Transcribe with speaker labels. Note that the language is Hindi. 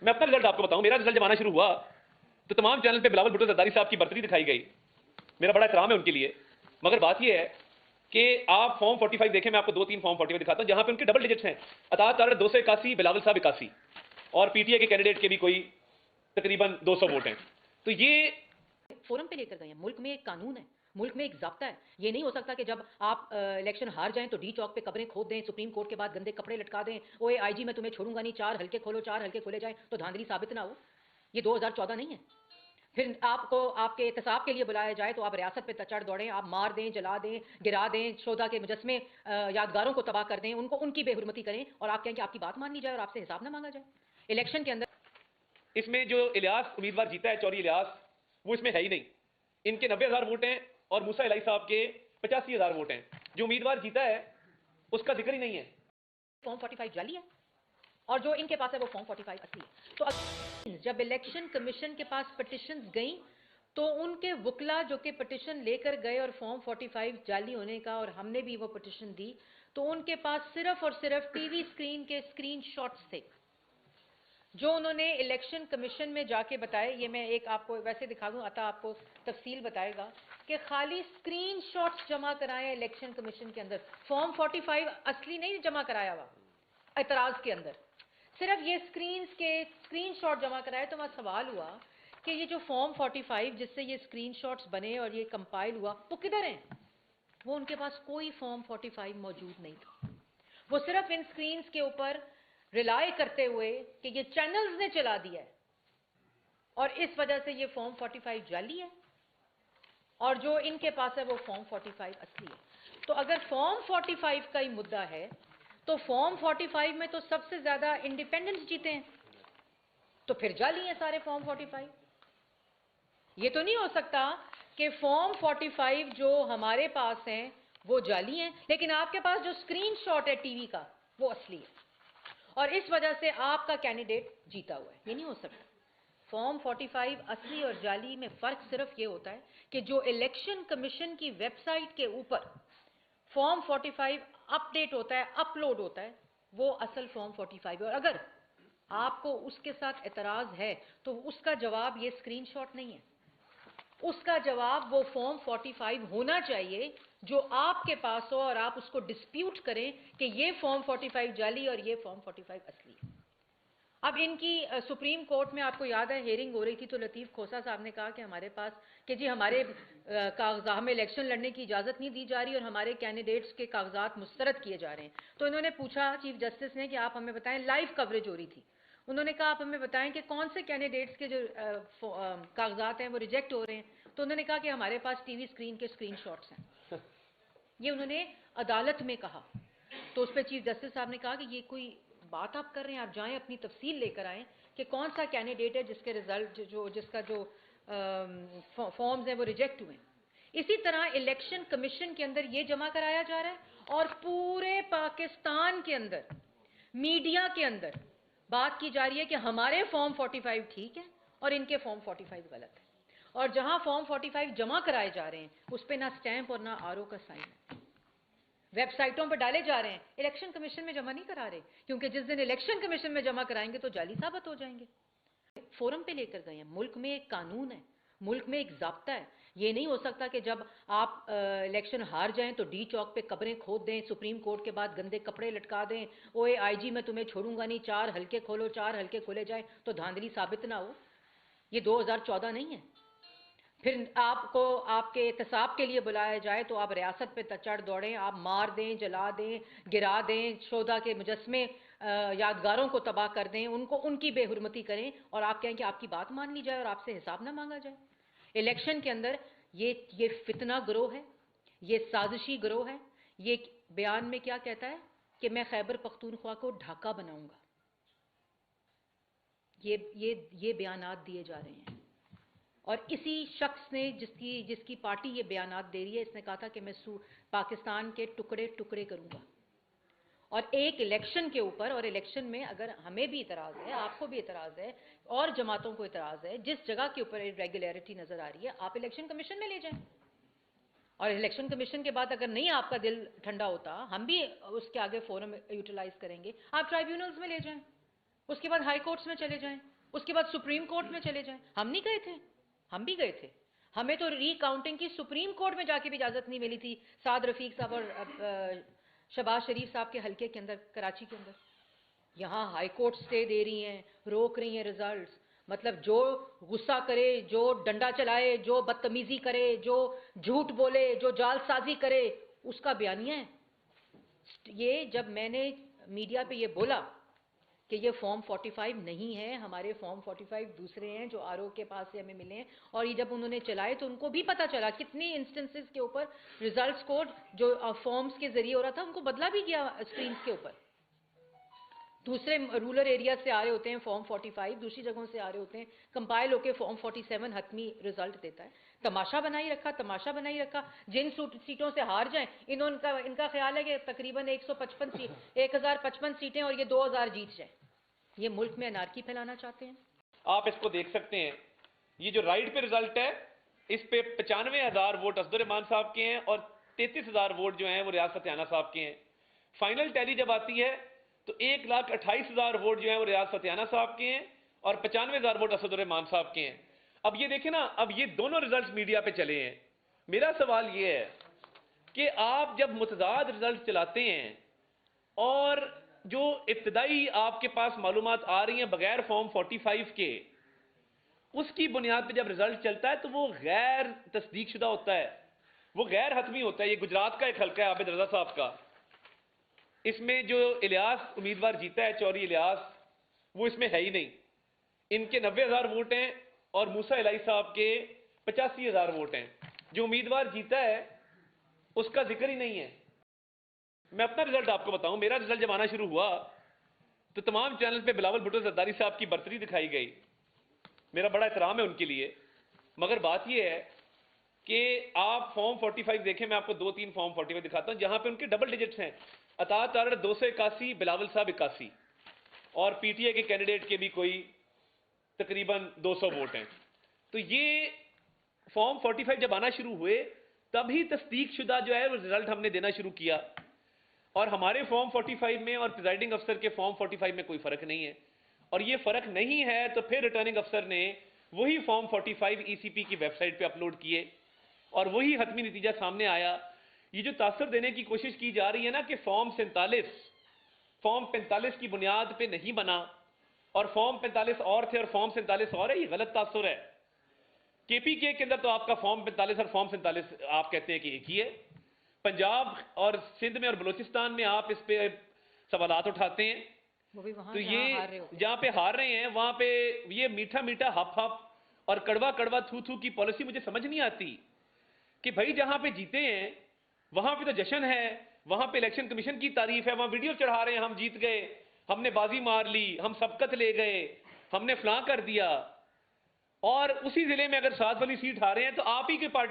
Speaker 1: मैं अपना रिजल्ट आपको बताऊं, मेरा रिजल्ट जब आना शुरू हुआ तो तमाम चैनल पे बिलावल भुट्टो जरदारी साहब की बर्तरी दिखाई गई। मेरा बड़ा एहतराम है उनके लिए, मगर बात यह है कि आप फॉर्म 45 देखें। मैं आपको 2-3 फॉर्म 45 दिखाता हूं जहां पे उनके डबल डिजिट्स हैं। अतात तारड़ 281, बिलावल साहब 81 और पीटीए के कैंडिडेट के भी कोई तकरीबन 200 वोट हैं। तो ये
Speaker 2: फोरम पे लेकर गए हैं। मुल्क में एक कानून है, मुल्क में एक ज़ाब्ता है। ये नहीं हो सकता कि जब आप इलेक्शन हार जाएं तो डी चौक पे कब्रें खोद दें, सुप्रीम कोर्ट के बाद गंदे कपड़े लटका दें, ओए आईजी मैं तुम्हें छोड़ूंगा नहीं, 4 हल्के खोलो, 4 हल्के खोले जाएं तो धांधली साबित ना हो। ये 2014 नहीं है। फिर आपको आपके एहतसाब के लिए बुलाया जाए तो आप रियासत पे चढ़ दौड़ें, आप मार दें, जला दें, गिरा दें, शोधा के मुजस्मे यादगारों को तबाह कर दें, उनको उनकी बेहुरमती करें और आप कहें कि आपकी बात मान ली जाए और आपसे हिसाब ना मांगा जाए। इलेक्शन के अंदर
Speaker 1: इसमें जो इलियास उम्मीदवार जीता है, चौरी इलियास, वो इसमें है ही नहीं। इनके 90,000 वोट हैं और मूसा इलाही साहब के 85,000 वोट हैं। जो उम्मीदवार जीता है उसका जिक्र ही नहीं है।
Speaker 2: फॉर्म 45 जाली है और जो इनके पास है वो फॉर्म 45 असली है। तो जब इलेक्शन कमीशन के पास पिटिशंस गई तो उनके वकला जो कि पिटिशन लेकर गए और फॉर्म 45 जाली होने का, और हमने भी वो पिटिशन दी, तो उनके पास सिर्फ और सिर्फ टीवी स्क्रीन के स्क्रीनशॉट्स थे जो उन्होंने इलेक्शन कमीशन में जाके बताए। ये मैं एक आपको वैसे दिखा दूं, अता आपको तफसील बताएगा कि खाली स्क्रीनशॉट्स जमा कराए इलेक्शन कमीशन के अंदर। फॉर्म 45 असली नहीं जमा कराया हुआ एतराज के अंदर, सिर्फ ये स्क्रीनशॉट जमा कराए। तो वहां सवाल हुआ कि ये जो फॉर्म 45 जिससे ये स्क्रीनशॉट्स बने और ये कंपाइल हुआ वो किधर हैं? वो उनके पास कोई फॉर्म 45 मौजूद नहीं था। वो सिर्फ इन स्क्रीन्स के ऊपर रिलाय करते हुए कि ये चैनल्स ने चला दिया है और इस वजह से ये फॉर्म 45 जाली है और जो इनके पास है वो फॉर्म 45 असली है। तो अगर फॉर्म 45 का ही मुद्दा है तो फॉर्म 45 में तो सबसे ज्यादा इंडिपेंडेंस जीते हैं, तो फिर जाली है सारे फॉर्म 45। ये तो नहीं हो सकता कि फॉर्म 45 जो हमारे पास हैं वो जाली हैं लेकिन आपके पास जो स्क्रीनशॉट है टीवी का वो असली है और इस वजह से आपका कैंडिडेट जीता हुआ है। ये नहीं हो सकता। फॉर्म 45 असली और जाली में फर्क सिर्फ ये होता है कि जो इलेक्शन कमीशन की वेबसाइट के ऊपर फॉर्म 45 अपडेट होता है, अपलोड होता है, वो असल फॉर्म 45 है। और अगर आपको उसके साथ एतराज है तो उसका जवाब ये स्क्रीनशॉट नहीं है, उसका जवाब वो फॉर्म 45 होना चाहिए जो आपके पास हो और आप उसको डिस्प्यूट करें कि ये फॉर्म 45 जाली और ये फॉर्म 45 असली है। अब इनकी सुप्रीम कोर्ट में आपको याद है हियरिंग हो रही थी तो लतीफ़ खोसा साहब ने कहा कि हमारे पास कि जी हमारे कागजात हमें इलेक्शन लड़ने की इजाज़त नहीं दी जा रही और हमारे कैंडिडेट्स के कागजात मुस्तरद किए जा रहे हैं। तो इन्होंने पूछा चीफ जस्टिस ने कि आप हमें बताएं, लाइव कवरेज हो रही थी, उन्होंने कहा आप हमें बताएं कि कौन से कैंडिडेट्स के जो कागजात हैं वो रिजेक्ट हो रहे हैं। तो उन्होंने कहा कि हमारे पास टीवी स्क्रीन के स्क्रीनशॉट्स हैं। ये उन्होंने अदालत में कहा। तो उस पर चीफ जस्टिस साहब ने कहा कि ये कोई बात आप कर रहे हैं, आप जाएं अपनी तफसील लेकर आएं कि कौन सा कैंडिडेट है जिसके रिजल्ट जिसका जो फॉर्म्स हैं वो रिजेक्ट हुए। इसी तरह इलेक्शन कमीशन के अंदर ये जमा कराया जा रहा है और पूरे पाकिस्तान के अंदर मीडिया के अंदर बात की जा रही है कि हमारे फॉर्म 45 ठीक है और इनके फॉर्म 45 गलत है। और जहां फॉर्म 45 जमा कराए जा रहे हैं उस पर ना स्टैंप और ना आरओ का साइन है, वेबसाइटों पर डाले जा रहे हैं, इलेक्शन कमीशन में जमा नहीं करा रहे, क्योंकि जिस दिन इलेक्शन कमीशन में जमा कराएंगे तो जाली साबित हो जाएंगे। फोरम पे लेकर गए हैं। मुल्क में एक कानून है, मुल्क में एक ज़ाब्ता है। ये नहीं हो सकता कि जब आप इलेक्शन हार जाएं तो डी चौक पे कब्रें खोद दें, सुप्रीम कोर्ट के बाद गंदे कपड़े लटका दें, ओए आईजी मैं तुम्हें छोड़ूंगा नहीं, 4 हल्के खोलो, 4 हल्के खोले जाए तो धांधली साबित ना हो। ये 2014 नहीं है। फिर आपको आपके एहतसाब के लिए बुलाया जाए तो आप रियासत पे चढ़ दौड़ें, आप मार दें, जला दें, गिरा दें, शोधा के मुजस्मे यादगारों को तबाह कर दें, उनको उनकी बेहुरमती करें और आप कहें कि आपकी बात मान ली जाए और आपसे हिसाब ना मांगा जाए। इलेक्शन के अंदर ये फितना गिरोह है, ये साजिशी गिरोह है। ये बयान में क्या कहता है कि मैं खैबर पख्तूनख्वा को ढाका बनाऊंगा। ये बयानात दिए जा रहे हैं और इसी शख्स ने जिसकी पार्टी ये बयानात दे रही है, इसने कहा था कि मैं पाकिस्तान के टुकड़े टुकड़े करूंगा। और एक इलेक्शन के ऊपर, और इलेक्शन में अगर हमें भी इतराज है, आपको भी इतराज है और जमातों को इतराज है, जिस जगह के ऊपर इरेगुलरिटी नजर आ रही है आप इलेक्शन कमीशन में ले जाएं। और इलेक्शन कमीशन के बाद अगर नहीं आपका दिल ठंडा होता, हम भी उसके आगे फोरम यूटिलाइज करेंगे, आप ट्राइब्यूनल्स में ले जाएं। उसके बाद हाई कोर्ट्स में चले जाएं, उसके बाद सुप्रीम कोर्ट में चले जाएं। हम नहीं गए थे, हम भी गए थे। हमें तो रीकाउंटिंग की सुप्रीम कोर्ट में जाके भी इजाजत नहीं मिली थी साद रफीक साहब और शहबाज शरीफ साहब के हलके के अंदर, कराची के अंदर। यहाँ हाई कोर्ट स्टे दे रही हैं, रोक रही हैं रिजल्ट्स। मतलब जो गुस्सा करे, जो डंडा चलाए, जो बदतमीजी करे, जो झूठ बोले, जो जालसाजी करे, उसका बयानिया है ये। जब मैंने मीडिया पे ये बोला कि ये फॉर्म 45 नहीं है, हमारे फॉर्म 45 दूसरे हैं जो आरओ के पास से हमें मिले हैं, और ये जब उन्होंने चलाए तो उनको भी पता चला कितनी इंस्टेंसेस के ऊपर रिजल्ट्स कोड जो फॉर्म्स के जरिए हो रहा था उनको बदला भी गया स्क्रीन के ऊपर। दूसरे रूरल एरिया से आ रहे होते हैं फॉर्म 45, दूसरी जगहों से आ रहे होते हैं, कंपाइल होकर फॉर्म 47 हतमी रिजल्ट देता है। तमाशा बनाई रखा, तमाशा बनाई रखा। जिन सीटों से हार जाएं, इनका ख्याल है कि तकरीबन 1055 सीटें और ये 2000 जीत जाए। ये मुल्क में अनारकी फैलाना चाहते हैं।
Speaker 1: आप इसको देख सकते हैं, ये जो राइट पे रिजल्ट है इस पे 95,000 वोट असदुर्रहमान साहब के हैं और 33,000 वोट जो हैं वो रियाज फतेहाना साहब के हैं। फाइनल टैली जब आती है तो 1,28,000 वोट जो है वो रियाज फतेहाना साहब के हैं और 95,000 वोट असदुर्रहमान साहब के हैं। अब ये देखें ना, अब ये दोनों रिजल्ट मीडिया पे चले हैं। मेरा सवाल ये है कि आप जब मुतजाद रिजल्ट चलाते हैं और जो इब्तदाई आपके पास मालूमात आ रही हैं बगैर फॉर्म 45 के, उसकी बुनियाद पे जब रिजल्ट चलता है तो वो गैर तस्दीक शुदा होता है, वो गैर हतमी होता है। ये गुजरात का एक हल्का है आबिद रजा साहब का, इसमें जो इलियास उम्मीदवार जीता है चौधरी इलियास, वो इसमें है ही नहीं। इनके 90,000 वोट हैं और मूसा इलाही साहब के 85,000 वोट हैं। जो उम्मीदवार जीता है उसका जिक्र ही नहीं है। मैं अपना रिजल्ट आपको बताऊं, मेरा रिजल्ट जब आना शुरू हुआ तो तमाम चैनल पे बिलावल भुट्टो जरदारी साहब की बर्तरी दिखाई गई। मेरा बड़ा एहतराम है उनके लिए, मगर बात यह है कि आप फॉर्म 45 देखें। मैं आपको 2-3 फॉर्म 45 दिखाता हूं जहां पे उनके डबल डिजिट्स हैं। अतात तारड़ 281, बिलावल साहब 81 और पीटीआई के कैंडिडेट के भी कोई तकरीबन 200 वोट हैं। तो ये फॉर्म 45 जब आना शुरू हुए तभी तस्दीक शुदा जो है वो रिजल्ट हमने देना शुरू किया, और हमारे फॉर्म 45 में और प्रिजाइडिंग अफसर के फॉर्म 45 में कोई फर्क नहीं है। और ये फर्क नहीं है तो फिर रिटर्निंग अफसर ने वही फॉर्म 45 ईसीपी की वेबसाइट पे अपलोड किए और वही हतमी नतीजा सामने आया। ये जो तासर देने की कोशिश की जा रही है ना कि फॉर्म 45 की बुनियाद पे नहीं बना और फॉर्म 45 और थे और फॉर्म 47 और है, ये गलत तासर है। केपीके के अंदर तो आपका फॉर्म 45 और फॉर्म 47 आप कहते हैं कि एक ही है। पंजाब और सिंध में और बलूचिस्तान में आप इस पे सवालात उठाते हैं,
Speaker 2: वो भी वहां
Speaker 1: तो ये
Speaker 2: होते
Speaker 1: जहां पे हार रहे हैं वहां पे ये मीठा मीठा हप हप और कड़वा कड़वा थू थू की पॉलिसी मुझे समझ नहीं आती कि भाई जहां पे जीते हैं वहां पे तो जश्न है, वहां पे इलेक्शन कमीशन की तारीफ है, वहां वीडियो चढ़ा रहे हैं हम जीत गए, हमने बाजी मार ली, हम सबकत ले गए, हमने फलां कर दिया। और उसी जिले में अगर 7 वाली सीट हारे हैं तो आप ही के पार्टी